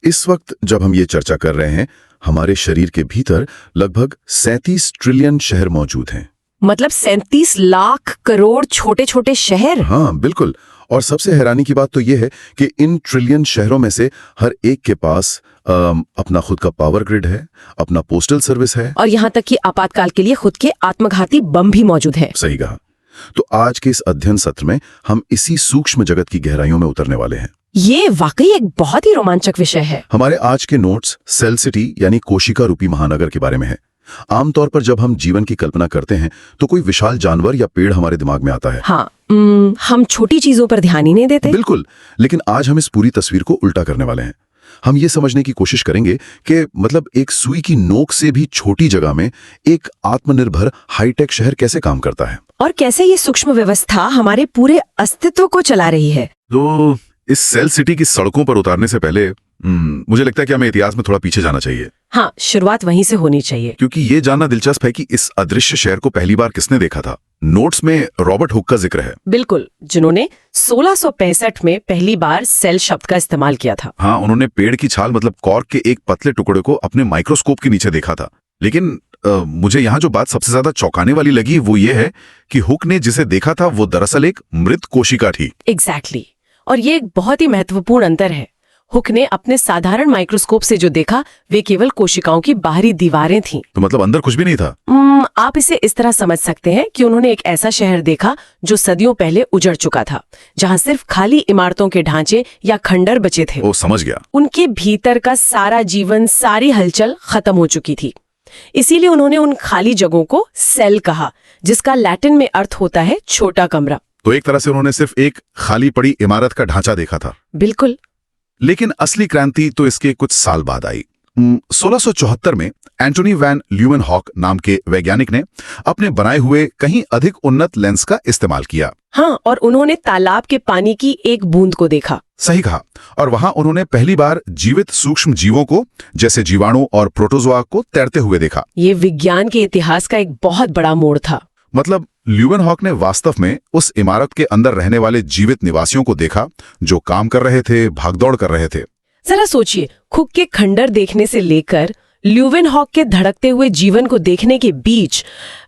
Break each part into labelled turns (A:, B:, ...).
A: इस वक्त जब हम ये चर्चा कर रहे हैं, हमारे शरीर के भीतर लगभग 37 ट्रिलियन शहर मौजूद हैं।
B: मतलब 37 लाख करोड़ छोटे छोटे शहर।
A: हाँ बिल्कुल। और सबसे हैरानी की बात तो यह है कि इन ट्रिलियन शहरों में से हर एक के पास अपना खुद का पावर ग्रिड है, अपना पोस्टल सर्विस है,
B: और यहाँ तक कि आपातकाल के लिए खुद के आत्मघाती बम भी मौजूद है।
A: सही कहा। तो आज के इस अध्ययन सत्र में हम इसी सूक्ष्म जगत की गहराइयों में उतरने वाले हैं।
B: ये वाकई एक बहुत ही रोमांचक विषय है।
A: हमारे आज के नोट्स सेल सिटी यानी कोशिका रूपी महानगर के बारे में है। आमतौर पर जब हम जीवन की कल्पना करते हैं तो कोई विशाल जानवर या पेड़ हमारे दिमाग में आता है।
B: हाँ, हम छोटी चीजों पर ध्यान ही नहीं देते।
A: बिल्कुल। लेकिन आज हम इस पूरी तस्वीर को उल्टा करने वाले हैं। हम ये समझने की कोशिश करेंगे कि मतलब एक सुई की नोक से भी छोटी जगह में एक आत्मनिर्भर हाईटेक शहर कैसे काम करता है,
B: और कैसे ये सूक्ष्म व्यवस्था हमारे पूरे अस्तित्व को चला रही है।
A: तो इस सेल सिटी की सड़कों पर उतारने से पहले मुझे लगता है कि हमें इतिहास में थोड़ा पीछे जाना चाहिए।
B: हाँ, शुरुआत वहीं से होनी चाहिए।
A: क्योंकि ये जानना दिलचस्प है कि इस अदृश्य शहर को पहली बार किसने देखा था। नोट्स में रॉबर्ट हुक का जिक्र है।
B: बिल्कुल, जिन्होंने 1665 में पहली बार सेल शब्द का इस्तेमाल किया था।
A: हाँ, उन्होंने पेड़ की छाल मतलब कॉर्क के एक पतले टुकड़े को अपने माइक्रोस्कोप के नीचे देखा था। लेकिन मुझे यहाँ जो बात सबसे ज्यादा चौंकाने वाली लगी वो ये है कि हुक ने जिसे देखा था वो दरअसल एक मृत कोशिका थी।
B: एग्जैक्टली। और ये एक बहुत ही महत्वपूर्ण अंतर है। हुक ने अपने साधारण माइक्रोस्कोप से जो देखा वे केवल कोशिकाओं की बाहरी दीवारें थीं।
A: तो मतलब अंदर कुछ भी नहीं था।
B: आप इसे इस तरह समझ सकते हैं कि उन्होंने एक ऐसा शहर देखा जो सदियों पहले उजड़ चुका था, जहां सिर्फ खाली इमारतों के ढांचे या खंडर बचे थे।
A: ओ, समझ गया।
B: उनके भीतर का सारा जीवन, सारी हलचल खत्म हो चुकी थी। इसीलिए उन्होंने उन खाली जगहों को सेल कहा, जिसका लैटिन में अर्थ होता है छोटा कमरा।
A: तो एक तरह से उन्होंने सिर्फ एक खाली पड़ी इमारत का ढांचा देखा था।
B: बिल्कुल।
A: लेकिन असली क्रांति तो इसके कुछ साल बाद आई। 1674 में एंटोनी वैन ल्यूमेनहॉक नाम के वैज्ञानिक ने अपने बनाए हुए कहीं अधिक उन्नत लेंस का इस्तेमाल किया।
B: हाँ, और उन्होंने तालाब के पानी की एक बूंद को देखा।
A: सही कहा। और वहां उन्होंने पहली बार जीवित सूक्ष्म जीवों को, जैसे जीवाणु और प्रोटोजोआ को तैरते हुए देखा।
B: ये विज्ञान के इतिहास का एक बहुत बड़ा मोड़ था।
A: मतलब ल्यूमेनहॉक ने वास्तव में उस इमारत के अंदर रहने वाले जीवित निवासियों को देखा जो काम कर रहे थे, भागदौड़ कर रहे थे।
B: जरा सोचिए, खुद के खंडर देखने से लेकर ल्यूमेनहॉक के धड़कते हुए जीवन को देखने के बीच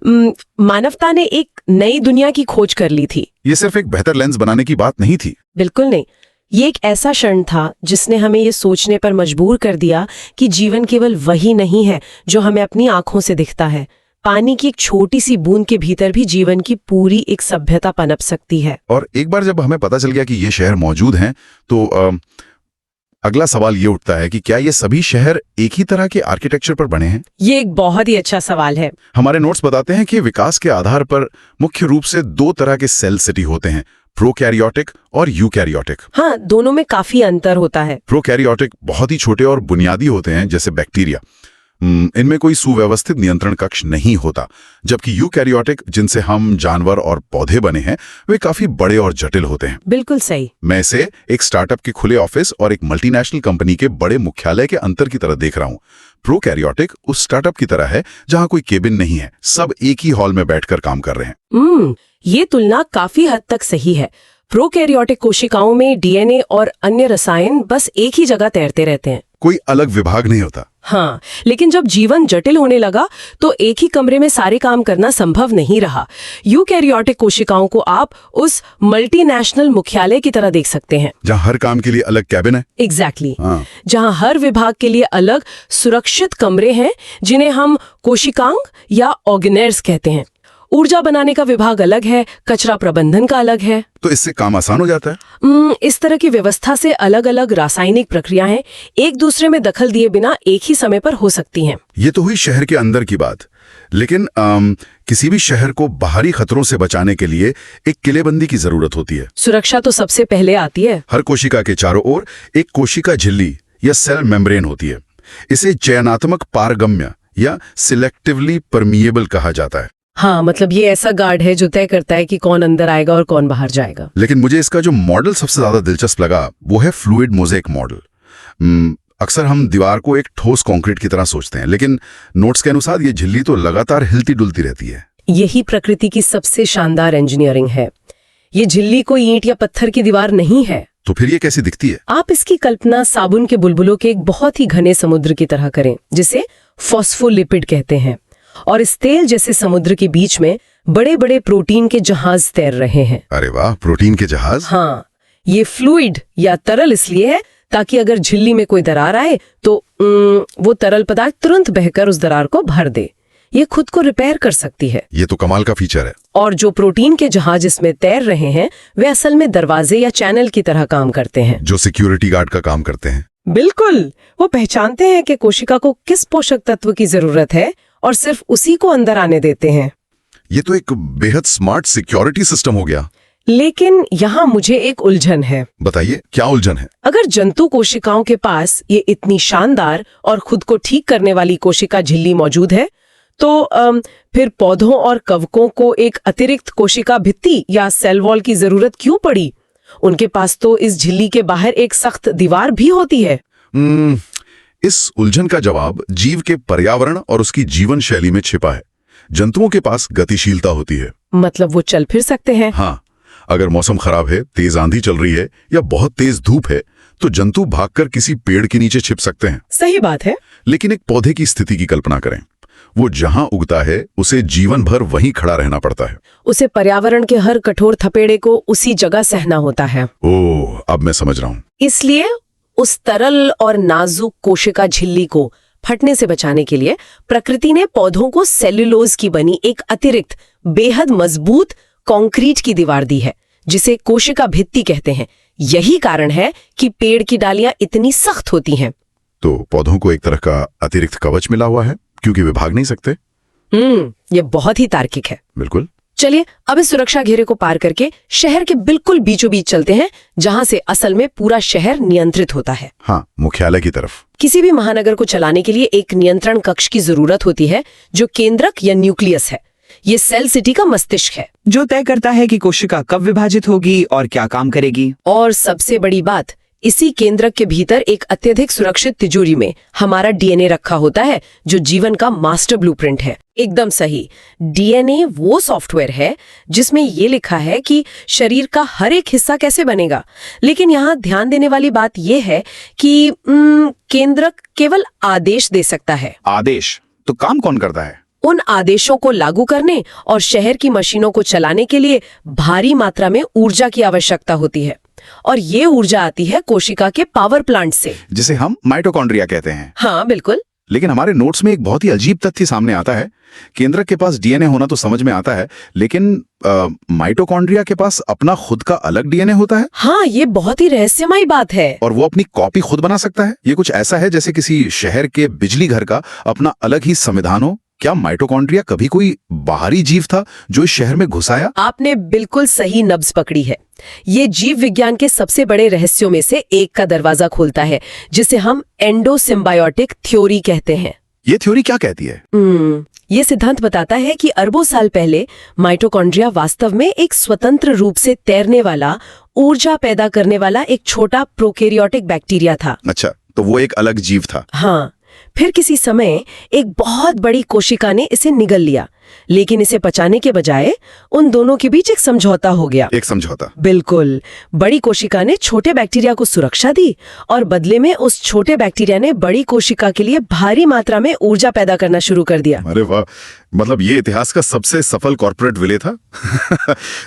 B: मानवता ने एक नई दुनिया की खोज कर ली थी।
A: ये सिर्फ एक बेहतर लेंस बनाने की बात नहीं थी।
B: बिल्कुल नहीं। ये एक ऐसा क्षण था जिसने हमें ये सोचने पर मजबूर कर दिया कि जीवन केवल वही नहीं है जो हमें अपनी आंखों से दिखता है। पानी की एक छोटी सी बूंद के भीतर भी जीवन की पूरी एक सभ्यता पनप सकती है।
A: और एक बार जब हमें पता चल गया कि ये शहर मौजूद हैं, तो अगला सवाल ये उठता है कि क्या ये सभी शहर एक ही तरह के आर्किटेक्चर पर बने हैं?
B: ये एक बहुत ही अच्छा सवाल है।
A: हमारे नोट्स बताते हैं कि विकास के आधार पर मुख्य रूप से दो तरह के सेल सिटी होते हैं, प्रोकैरियोटिक और यूकैरियोटिक।
B: हाँ, दोनों में काफी अंतर होता है।
A: प्रोकैरियोटिक बहुत ही छोटे और बुनियादी होते हैं, जैसे बैक्टीरिया। इनमें कोई सुव्यवस्थित नियंत्रण कक्ष नहीं होता, जबकि यूकैरियोटिक, जिनसे हम जानवर और पौधे बने हैं, वे काफी बड़े और जटिल होते हैं।
B: बिल्कुल सही।
A: मैं इसे एक स्टार्टअप के खुले ऑफिस और एक मल्टीनेशनल कंपनी के बड़े मुख्यालय के अंतर की तरह देख रहा हूँ। प्रोकैरियोटिक उस स्टार्टअप की तरह है जहाँ कोई केबिन नहीं है, सब एक ही हॉल में बैठकर काम कर रहे हैं।
B: ये तुलना काफी हद तक सही है। प्रोकैरियोटिक कोशिकाओं में डीएनए और अन्य रसायन बस एक ही जगह तैरते रहते हैं,
A: कोई अलग विभाग नहीं होता।
B: हाँ, लेकिन जब जीवन जटिल होने लगा तो एक ही कमरे में सारे काम करना संभव नहीं रहा। यूकैरियोटिक कोशिकाओं को आप उस मल्टीनेशनल मुख्यालय की तरह देख सकते हैं,
A: जहाँ हर काम के लिए अलग कैबिन है।
B: एग्जैक्टली। जहाँ हर विभाग के लिए अलग सुरक्षित कमरे हैं, जिन्हें हम कोशिकांग या ऑर्गेनेल्स कहते हैं। ऊर्जा बनाने का विभाग अलग है, कचरा प्रबंधन का अलग है।
A: तो इससे काम आसान हो जाता है।
B: इस तरह की व्यवस्था से अलग अलग रासायनिक प्रक्रियाएं एक दूसरे में दखल दिए बिना एक ही समय पर हो सकती हैं।
A: ये तो हुई शहर के अंदर की बात। लेकिन किसी भी शहर को बाहरी खतरों से बचाने के लिए एक किलेबंदी की जरूरत होती है।
B: सुरक्षा तो सबसे पहले आती है।
A: हर कोशिका के चारों ओर एक कोशिका झिल्ली या सेल मेम्ब्रेन होती है। इसे चयनात्मक पारगम्य या सिलेक्टिवली परमिएबल कहा जाता है।
B: हाँ, मतलब ये ऐसा गार्ड है जो तय करता है कि कौन अंदर आएगा और कौन बाहर जाएगा।
A: लेकिन मुझे इसका जो मॉडल सबसे ज्यादा दिलचस्प लगा वो है फ्लूइड मोज़ेक मॉडल। अक्सर हम दीवार को एक ठोस कंक्रीट की तरह सोचते हैं, लेकिन नोट्स के अनुसार ये झिल्ली तो लगातार हिलती डुलती रहती है।
B: यही प्रकृति की सबसे शानदार इंजीनियरिंग है। ये झिल्ली कोई ईंट या पत्थर की दीवार नहीं है,
A: तो फिर ये कैसी दिखती है?
B: आप इसकी कल्पना साबुन के बुलबुलों के एक बहुत ही घने समुद्र की तरह करें, जिसे फॉस्फोलिपिड कहते हैं। और इस तेल जैसे समुद्र के बीच में बड़े बड़े प्रोटीन के जहाज तैर रहे हैं।
A: अरे वाह, प्रोटीन के जहाज।
B: हाँ, ये फ्लूइड या तरल इसलिए है ताकि अगर झिल्ली में कोई दरार आए तो वो तरल पदार्थ तुरंत बहकर उस दरार को भर दे। ये खुद को रिपेयर कर सकती है।
A: ये तो कमाल का फीचर है।
B: और जो प्रोटीन के जहाज इसमें तैर रहे हैं वे असल में दरवाजे या चैनल की तरह काम करते हैं,
A: जो सिक्योरिटी गार्ड का काम करते हैं।
B: बिल्कुल, वो पहचानते हैं कि कोशिका को किस पोषक तत्व की जरूरत है और सिर्फ उसी को अंदर आने देते हैं।
A: ये तो एक बेहद स्मार्ट सिक्योरिटी सिस्टम हो गया।
B: लेकिन यहाँ मुझे एक उलझन है।
A: बताइए, क्या उलझन है?
B: अगर जंतु कोशिकाओं के पास ये इतनी शानदार और खुद को ठीक करने वाली कोशिका झिल्ली मौजूद है, तो फिर पौधों और कवकों को एक अतिरिक्त कोशिका भित्ति या सेल वॉल की जरूरत क्यों पड़ी? उनके पास तो इस झिल्ली के बाहर एक सख्त दीवार भी होती है।
A: इस उलझन का जवाब जीव के पर्यावरण और उसकी जीवन शैली में छिपा है। जंतुओं के पास गतिशीलता होती है।
B: मतलब वो चल फिर सकते हैं?
A: हाँ, अगर मौसम खराब है, तेज आंधी चल रही है या बहुत तेज धूप है, तो जंतु भागकर किसी पेड़ के नीचे छिप सकते हैं।
B: सही बात है।
A: लेकिन एक पौधे की स्थिति की कल्पना करें। वो जहां उगता है उसे जीवन भर वहीं खड़ा रहना पड़ता है।
B: उसे पर्यावरण के हर कठोर थपेड़े को उसी जगह सहना होता है।
A: ओह, अब मैं समझ रहा हूँ।
B: इसलिए उस तरल और नाजुक कोशिका झिल्ली को फटने से बचाने के लिए प्रकृति ने पौधों को सेल्यूलोज की बनी एक अतिरिक्त बेहद मजबूत कंक्रीट की दीवार दी है, जिसे कोशिका भित्ति कहते हैं। यही कारण है कि पेड़ की डालियां इतनी सख्त होती हैं।
A: तो पौधों को एक तरह का अतिरिक्त कवच मिला हुआ है, क्योंकि वे भाग नहीं सकते।
B: ये बहुत ही तार्किक है।
A: बिल्कुल।
B: चलिए अब इस सुरक्षा घेरे को पार करके शहर के बिल्कुल बीचों बीच चलते हैं, जहां से असल में पूरा शहर नियंत्रित होता है।
A: हाँ, मुख्यालय की तरफ।
B: किसी भी महानगर को चलाने के लिए एक नियंत्रण कक्ष की जरूरत होती है, जो केंद्रक या न्यूक्लियस है। ये सेल सिटी का मस्तिष्क है,
C: जो तय करता है कि कोशिका कब विभाजित होगी और क्या काम करेगी।
B: और सबसे बड़ी बात, इसी केंद्रक के भीतर एक अत्यधिक सुरक्षित तिजोरी में हमारा डीएनए रखा होता है, जो जीवन का मास्टर ब्लूप्रिंट है। एकदम सही। डीएनए वो सॉफ्टवेयर है जिसमें ये लिखा है कि शरीर का हर एक हिस्सा कैसे बनेगा। लेकिन यहाँ ध्यान देने वाली बात यह है कि केंद्रक केवल आदेश दे सकता है।
C: आदेश? तो काम कौन करता है?
B: उन आदेशों को लागू करने और शहर की मशीनों को चलाने के लिए भारी मात्रा में ऊर्जा की आवश्यकता होती है, और ये ऊर्जा आती है कोशिका के पावर प्लांट से,
C: जिसे हम माइटोकॉन्ड्रिया कहते हैं।
B: हाँ बिल्कुल।
C: लेकिन हमारे नोट्स में एक बहुत ही अजीब तथ्य सामने आता है। केंद्रक के पास डीएनए होना तो समझ में आता है, लेकिन माइटोकॉन्ड्रिया के पास अपना खुद का अलग डीएनए होता है।
B: हाँ, ये बहुत ही रहस्यमयी बात है।
C: और वो अपनी कॉपी खुद बना सकता है। ये कुछ ऐसा है जैसे किसी शहर के बिजली घर का अपना अलग ही संविधान हो। क्या माइटोकॉन्ड्रिया कभी कोई बाहरी जीव था जो इस शहर में घुस आया?
B: आपने बिल्कुल सही नब्ज पकड़ी है। ये जीव विज्ञान के सबसे बड़े रहस्यों में से एक का दरवाजा खोलता है, जिसे हम एंडोसिम्बायोटिक थ्योरी कहते हैं।
C: ये थ्योरी क्या कहती है?
B: ये सिद्धांत बताता है कि अरबों साल पहले माइटोकॉन्ड्रिया वास्तव में एक स्वतंत्र रूप से तैरने वाला, ऊर्जा पैदा करने वाला एक छोटा प्रोकैरियोटिक बैक्टीरिया था।
C: अच्छा, तो वो एक अलग जीव था।
B: हाँ, फिर किसी समय एक बहुत बड़ी कोशिका ने इसे निगल लिया, लेकिन इसे पचाने के बजाय उन दोनों के बीच एक समझौता हो गया।
C: एक समझौता?
B: बिल्कुल। बड़ी कोशिका ने छोटे बैक्टीरिया को सुरक्षा दी, और बदले में उस छोटे बैक्टीरिया ने बड़ी कोशिका के लिए भारी मात्रा में ऊर्जा पैदा करना शुरू कर दिया।
A: अरे वाह, मतलब ये इतिहास का सबसे सफल कॉर्पोरेट विलय था।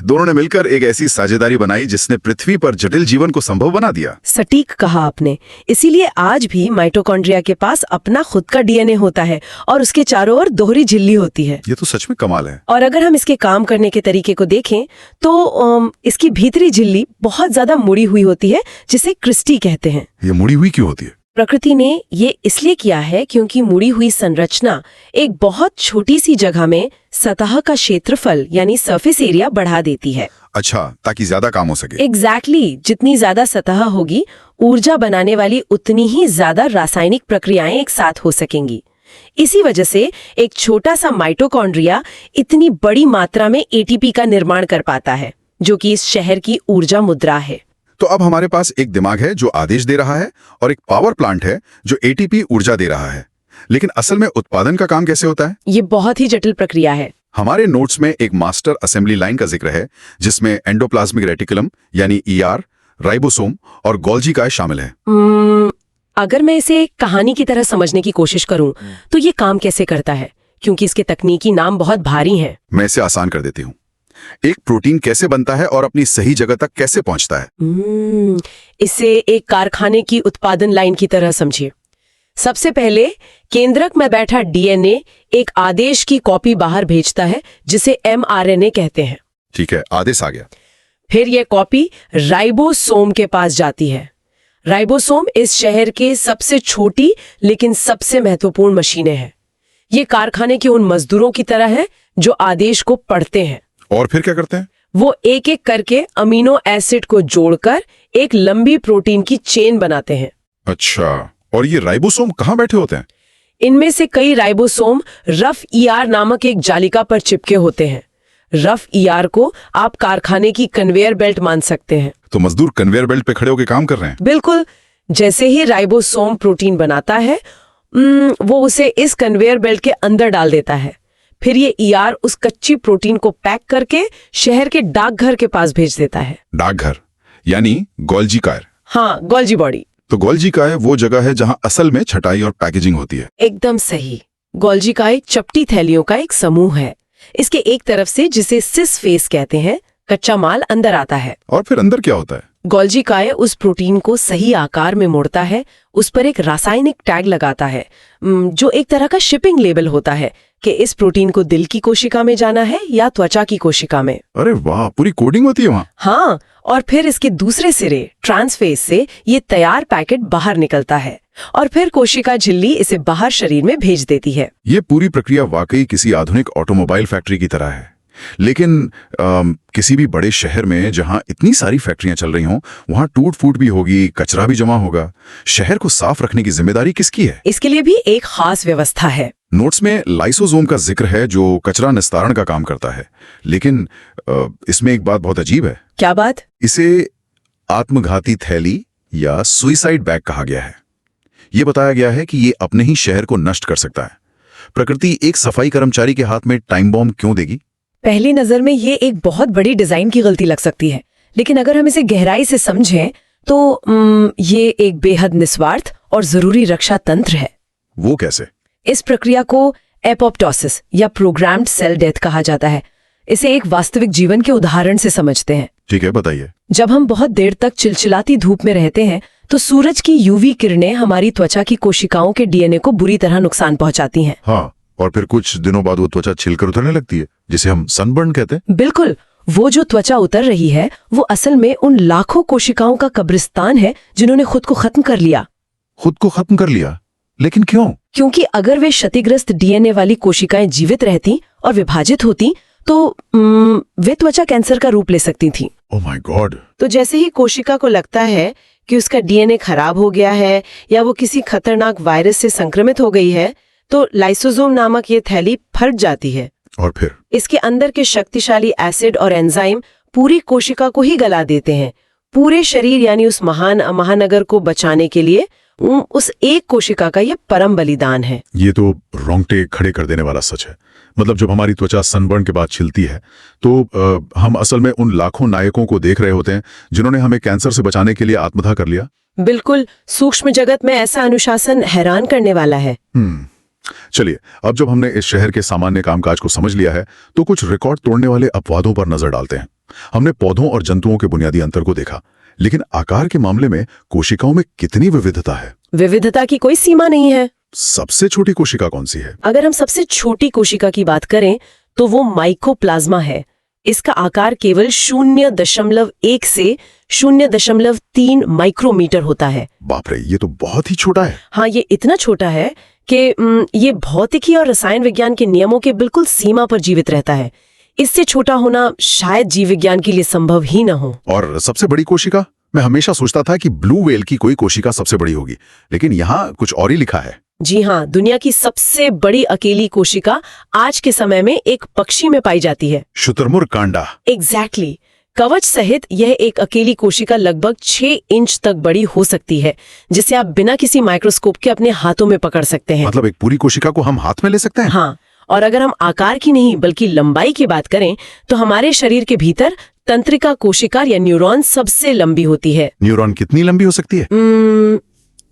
A: दोनों ने मिलकर एक ऐसी साझेदारी बनाई जिसने पृथ्वी पर जटिल जीवन को संभव बना दिया।
B: सटीक कहा आपने। इसीलिए आज भी माइटोकॉन्ड्रिया के पास अपना खुद का डीएनए होता है, और उसके चारों ओर दोहरी झिल्ली होती है।
A: ये तो सच में कमाल है।
B: और अगर हम इसके काम करने के तरीके को देखें तो इसकी भीतरी झिल्ली बहुत ज्यादा मुड़ी हुई होती है, जिसे क्रिस्टी कहते हैं।
A: ये मुड़ी हुई क्यों होती है?
B: प्रकृति ने ये इसलिए किया है क्योंकि मुड़ी हुई संरचना एक बहुत छोटी सी जगह में सतह का क्षेत्रफल यानी सरफेस एरिया बढ़ा देती है।
A: अच्छा, ताकि ज्यादा काम हो सके।
B: एग्जैक्टली। जितनी ज्यादा सतह होगी, ऊर्जा बनाने वाली उतनी ही ज्यादा रासायनिक प्रक्रियाएं एक साथ हो सकेंगी। इसी वजह से एक छोटा सा माइटोकॉन्ड्रिया इतनी बड़ी मात्रा में एटीपी का निर्माण कर पाता है, जो कि इस शहर की ऊर्जा मुद्रा है।
A: तो अब हमारे पास एक दिमाग है जो आदेश दे रहा है, और एक पावर प्लांट है जो एटीपी ऊर्जा दे रहा है। लेकिन असल में उत्पादन का काम कैसे होता है?
B: ये बहुत ही जटिल प्रक्रिया है।
A: हमारे नोट्स में एक मास्टर असेंबली लाइन का जिक्र है, जिसमें एंडोप्लाज्मिक रेटिकुलम यानी ईआर,
C: राइबोसोम और गोल्जी काय शामिल हैं।
B: अगर मैं इसे एक कहानी की तरह समझने की कोशिश करूं तो ये काम कैसे करता है, क्योंकि इसके तकनीकी नाम बहुत भारी हैं।
C: मैं इसे आसान कर देती हूँ। एक प्रोटीन कैसे बनता है और अपनी सही जगह तक कैसे पहुंचता है।
B: इसे एक कारखाने की उत्पादन लाइन की तरह समझिए। सबसे पहले केंद्रक में बैठा डीएनए एक आदेश की कॉपी बाहर भेजता है जिसे एमआरएनए कहते हैं।
C: ठीक है, आदेश आ गया।
B: फिर यह कॉपी राइबोसोम के पास जाती है। राइबोसोम इस शहर के सबसे छोटी लेकिन सबसे महत्वपूर्ण मशीनें हैं। ये कारखाने के उन मजदूरों की तरह है जो आदेश को पढ़ते हैं।
C: और फिर क्या करते हैं?
B: वो एक एक करके अमीनो एसिड को जोड़कर एक लंबी प्रोटीन की चेन बनाते हैं।
C: अच्छा, और ये राइबोसोम कहाँ बैठे होते हैं?
B: इनमें से कई राइबोसोम रफ ईआर नामक एक जालिका पर चिपके होते हैं। रफ ईआर को आप कारखाने की कन्वेयर बेल्ट मान सकते हैं।
C: तो मजदूर कन्वेयर बेल्ट पे खड़े होकर काम कर रहे हैं।
B: बिल्कुल। जैसे ही राइबोसोम प्रोटीन बनाता है वो उसे इस कन्वेयर बेल्ट के अंदर डाल देता है। फिर ये ईआर उस कच्ची प्रोटीन को पैक करके शहर के डाकघर के पास भेज देता है।
C: डाकघर यानी गोल्जी काय।
B: हाँ, गोल्जी बॉडी।
C: तो गोल्जी काय वो जगह है जहां असल में छटाई और पैकेजिंग होती है।
B: एकदम सही। गोल्जी काय चपटी थैलियों का एक समूह है। इसके एक तरफ से, जिसे सिस फेस कहते हैं, कच्चा माल अंदर आता है।
C: और फिर अंदर क्या होता है?
B: गोल्जी काय उस प्रोटीन को सही आकार में मोड़ता है, उस पर एक रासायनिक टैग लगाता है जो एक तरह का शिपिंग लेबल होता है कि इस प्रोटीन को दिल की कोशिका में जाना है या त्वचा की कोशिका में।
C: अरे वाह, पूरी कोडिंग होती है वहां।
B: हाँ, और फिर इसके दूसरे सिरे ट्रांसफेस से ये तैयार पैकेट बाहर निकलता है और फिर कोशिका झिल्ली इसे बाहर शरीर में भेज देती है।
C: ये पूरी प्रक्रिया वाकई किसी आधुनिक ऑटोमोबाइल फैक्ट्री की तरह है। लेकिन किसी भी बड़े शहर में जहां इतनी सारी फैक्ट्रियां चल रही हों, वहां टूट फूट भी होगी, कचरा भी जमा होगा। शहर को साफ रखने की जिम्मेदारी किसकी है?
B: इसके लिए भी एक खास व्यवस्था है।
C: नोट्स में लाइसोसोम का जिक्र है जो कचरा निस्तारण का काम करता है। लेकिन इसमें एक बात बहुत अजीब है।
B: क्या बात?
C: इसे आत्मघाती थैली या सुइसाइड बैग कहा गया है। यह बताया गया है कि ये अपने ही शहर को नष्ट कर सकता है। प्रकृति एक सफाई कर्मचारी के हाथ में टाइम बॉम्ब क्यों देगी?
B: पहली नजर में ये एक बहुत बड़ी डिजाइन की गलती लग सकती है, लेकिन अगर हम इसे गहराई से समझें तो ये एक बेहद निस्वार्थ और जरूरी रक्षा तंत्र है।
C: वो कैसे?
B: इस प्रक्रिया को एपोप्टोसिस या प्रोग्राम्ड सेल डेथ कहा जाता है। इसे एक वास्तविक जीवन के उदाहरण से समझते हैं।
C: ठीक है, बताइए।
B: जब हम बहुत देर तक चिलचिलाती धूप में रहते हैं तो सूरज की यूवी किरणें हमारी त्वचा की कोशिकाओं के डीएनए को बुरी तरह नुकसान पहुंचाती हैं।
C: हाँ, और फिर कुछ दिनों बाद वो त्वचा छिलकर उतरने लगती है, जिसे हम सनबर्न कहते हैं।
B: बिल्कुल। वो जो त्वचा उतर रही है वो असल में उन लाखों कोशिकाओं का कब्रिस्तान है जिन्होंने खुद को खत्म कर लिया।
C: खुद को खत्म कर लिया? लेकिन क्यों?
B: क्योंकि अगर वे क्षतिग्रस्त डीएनए वाली कोशिकाएं जीवित रहती और विभाजित होती तो वे त्वचा कैंसर का रूप ले सकती थीं।
C: Oh my God.
B: तो जैसे ही कोशिका को लगता है कि उसका डीएनए खराब हो गया है या वो किसी खतरनाक वायरस से संक्रमित हो गई है, तो लाइसोसोम नामक ये थैली फट जाती है।
C: और फिर
B: इसके अंदर के शक्तिशाली एसिड और एंजाइम पूरी कोशिका को ही गला देते हैं। पूरे शरीर यानी उस महान महानगर को बचाने के लिए उस एक कोशिका का ये परम बलिदान है।
C: ये तो रोंगटे खड़े कर देने वाला सच है। मतलब जब हमारी त्वचा सनबर्न के बाद छिलती है तो हम असल में उन लाखों नायकों को देख रहे होते हैं जिन्होंने हमें कैंसर से बचाने के लिए आत्मदाह कर लिया।
B: बिल्कुल। सूक्ष्म जगत में ऐसा अनुशासन हैरान करने वाला है।
C: चलिए, अब जब हमने इस शहर के सामान्य कामकाज को समझ लिया है तो कुछ रिकॉर्ड तोड़ने वाले अपवादों पर नजर डालते हैं। हमने पौधों और जंतुओं के बुनियादी अंतर को देखा, लेकिन आकार के मामले में कोशिकाओं में कितनी विविधता है? विविधता की कोई सीमा नहीं है। सबसे छोटी कोशिका कौन सी है? अगर हम सबसे छोटी कोशिका की बात करें तो वो माइकोप्लाज्मा है। इसका आकार केवल 0.1 से 0.3 माइक्रोमीटर होता है। बाप रे, ये तो बहुत ही छोटा है। हाँ, ये इतना छोटा है कि ये भौतिकी और रसायन विज्ञान के नियमों के बिल्कुल सीमा पर जीवित रहता है। इससे छोटा होना शायद जीव विज्ञान के लिए संभव ही न हो। और सबसे बड़ी कोशिका? मैं हमेशा सोचता था कि ब्लू व्हेल की कोई कोशिका सबसे बड़ी होगी, लेकिन यहाँ कुछ और ही लिखा है। जी हाँ, दुनिया की सबसे बड़ी अकेली कोशिका आज के समय में एक पक्षी में पाई जाती है, शुतुरमुर्ग कांडा। एग्जैक्टली। कवच सहित यह एक अकेली कोशिका लगभग 6 इंच तक बड़ी हो सकती है, जिसे आप बिना किसी माइक्रोस्कोप के अपने हाथों में पकड़ सकते हैं। मतलब एक पूरी कोशिका को हम हाथ में ले सकते हैं? हाँ। और अगर हम आकार की नहीं बल्कि लंबाई की बात करें तो हमारे शरीर के भीतर
B: तंत्रिका कोशिका या न्यूरॉन सबसे लंबी होती है।
C: न्यूरॉन कितनी लंबी हो सकती है?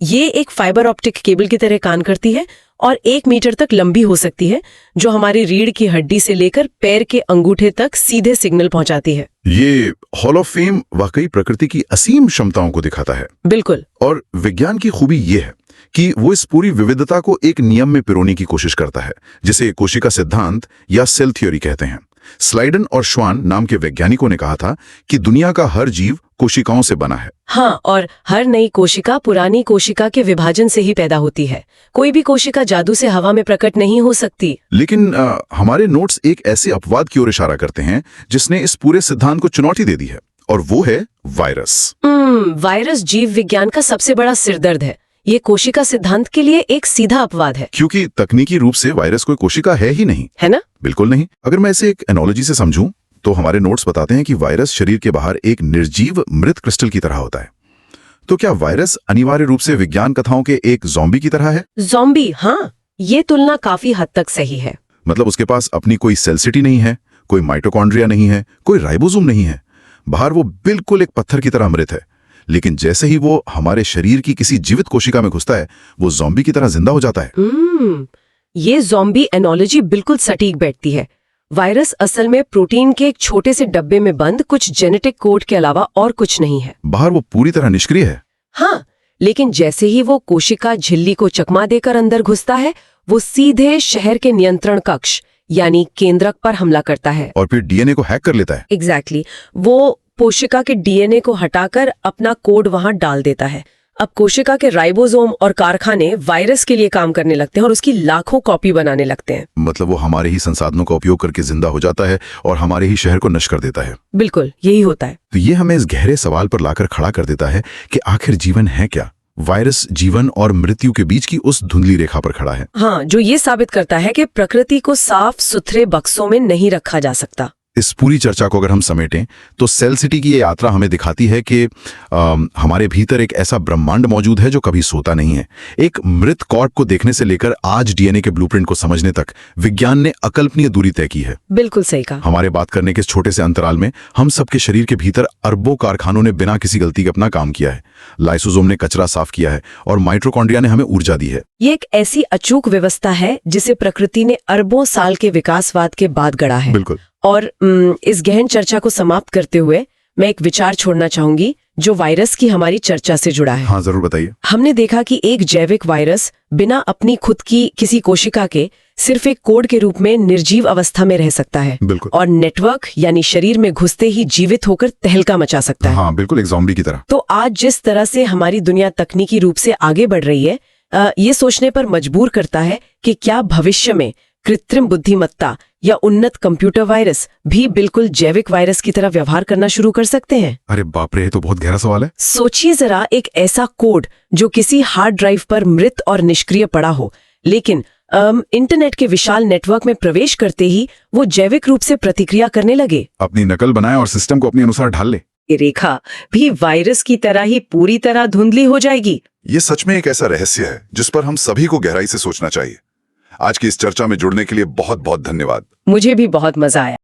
B: ये एक फाइबर ऑप्टिक केबल की तरह काम करती है और 1 मीटर तक लंबी हो सकती है, जो हमारी रीढ़ की हड्डी से लेकर पैर के अंगूठे तक सीधे सिग्नल पहुंचाती है।
C: ये हॉल ऑफ फेम वाकई प्रकृति की असीम क्षमताओं को दिखाता है।
B: बिल्कुल।
C: और विज्ञान की खूबी ये है कि वो इस पूरी विविधता को एक नियम में पिरोने की कोशिश करता है, जिसे कोशिका सिद्धांत या सेल थ्योरी कहते हैं। स्लाइडन और श्वान नाम के वैज्ञानिकों ने कहा था कि दुनिया का हर जीव कोशिकाओं से बना है।
B: हाँ, और हर नई कोशिका पुरानी कोशिका के विभाजन से ही पैदा होती है। कोई भी कोशिका जादू से हवा में प्रकट नहीं हो सकती।
C: लेकिन हमारे नोट्स एक ऐसे अपवाद की ओर इशारा करते हैं जिसने इस पूरे सिद्धांत को चुनौती दे दी है, और वो है वायरस।
B: वायरस जीव विज्ञान का सबसे बड़ा सिरदर्द है। ये कोशिका सिद्धांत के लिए एक सीधा अपवाद है,
C: क्योंकि तकनीकी रूप से वायरस कोई कोशिका है ही नहीं।
B: है ना?
C: बिल्कुल नहीं। अगर मैं इसे एक एनोलॉजी से समझूं तो हमारे नोट्स बताते हैं कि वायरस शरीर के बाहर एक निर्जीव मृत क्रिस्टल की तरह होता है। तो क्या वायरस अनिवार्य रूप से विज्ञान कथाओं के एक ज़ॉम्बी की तरह है?
B: ज़ॉम्बी, हाँ, ये तुलना काफी हद तक सही है।
C: मतलब उसके पास अपनी कोई सेल सिटी नहीं है, कोई माइटोकॉन्ड्रिया नहीं है, कोई राइबोसोम नहीं है। बाहर वो बिल्कुल एक पत्थर की तरह मृत है, लेकिन जैसे ही वो हमारे शरीर की किसी जीवित कोशिका में घुसता है, वो ज़ॉम्बी की तरह जिंदा हो जाता है।
B: ये ज़ॉम्बी एनोलॉजी बिल्कुल सटीक बैठती है। वायरस असल में प्रोटीन के एक छोटे से डब्बे में बंद कुछ जेनेटिक कोड के अलावा और कुछ नहीं है।
C: बाहर वो पूरी तरह निष्क्रिय है।
B: हाँ, लेकिन जैसे ही वो कोशिका झिल्ली को चकमा देकर अंदर घुसता है, वो सीधे शहर के नियंत्रण कक्ष यानी केंद्रक पर हमला करता है
C: और फिर डीएनए को हैक कर लेता है।
B: एग्जैक्टली। वो कोशिका के डीएनए को हटाकर अपना कोड वहां डाल देता है। अब कोशिका के राइबोसोम और कारखाने वायरस के लिए काम करने लगते हैं और उसकी लाखों कॉपी बनाने लगते हैं।
C: मतलब वो हमारे ही संसाधनों का उपयोग करके जिंदा हो जाता है और हमारे ही शहर को नष्ट कर देता है।
B: बिल्कुल, यही होता है।
C: तो ये हमें इस गहरे सवाल पर लाकर खड़ा कर देता है कि आखिर जीवन है क्या? वायरस जीवन और मृत्यु के बीच की उस धुंधली रेखा पर खड़ा है।
B: हाँ, जो ये साबित करता है कि प्रकृति को साफ सुथरे बक्सों में नहीं रखा जा सकता।
C: इस पूरी चर्चा को अगर हम समेटें तो सेल सिटी की ये यात्रा हमें दिखाती है कि हमारे भीतर एक ऐसा ब्रह्मांड मौजूद है जो कभी सोता नहीं है। एक मृत कॉर्प को देखने से लेकर आज डीएनए के ब्लूप्रिंट को समझने तक विज्ञान ने अकल्पनीय दूरी तय की है।
B: बिल्कुल सही कहा।
C: हमारे बात करने के इस छोटे से अंतराल में हम सबके शरीर के भीतर अरबों कारखानों ने बिना किसी गलती के अपना काम किया है। लाइसोसोम ने कचरा साफ किया है और माइटोकॉन्ड्रिया ने हमें ऊर्जा दी है।
B: ये एक ऐसी अचूक व्यवस्था है जिसे प्रकृति ने अरबों साल के विकासवाद के बाद गढ़ा है।
C: बिल्कुल।
B: और इस गहन चर्चा को समाप्त करते हुए मैं एक विचार छोड़ना चाहूंगी जो वायरस की हमारी चर्चा से जुड़ा है।
C: हाँ, जरूर बताइए।
B: हमने देखा कि एक जैविक वायरस बिना अपनी खुद की किसी कोशिका के सिर्फ एक कोड के रूप में निर्जीव अवस्था में रह सकता है।
C: बिल्कुल।
B: और नेटवर्क यानी शरीर में घुसते ही जीवित होकर तहलका मचा सकता है।
C: हाँ, बिल्कुल, एक ज़ॉम्बी की तरह।
B: तो आज जिस तरह से हमारी दुनिया तकनीकी रूप से आगे बढ़ रही है, ये सोचने पर मजबूर करता है कि क्या भविष्य में कृत्रिम बुद्धिमत्ता या उन्नत कंप्यूटर वायरस भी बिल्कुल जैविक वायरस की तरह व्यवहार करना शुरू कर सकते हैं?
C: अरे बाप रे, ये तो बहुत गहरा सवाल है।
B: सोचिए जरा, एक ऐसा कोड जो किसी हार्ड ड्राइव पर मृत और निष्क्रिय पड़ा हो, लेकिन इंटरनेट के विशाल नेटवर्क में प्रवेश करते ही वो जैविक रूप से प्रतिक्रिया करने लगे,
C: अपनी नकल बनाए और सिस्टम को अपने अनुसार ढाल ले।
B: ये रेखा भी वायरस की तरह ही पूरी तरह धुंधली हो जाएगी।
D: ये सच में एक ऐसा रहस्य है जिस पर हम सभी को गहराई से सोचना चाहिए। आज की इस चर्चा में जुड़ने के लिए बहुत बहुत धन्यवाद।
B: मुझे भी बहुत मजा आया।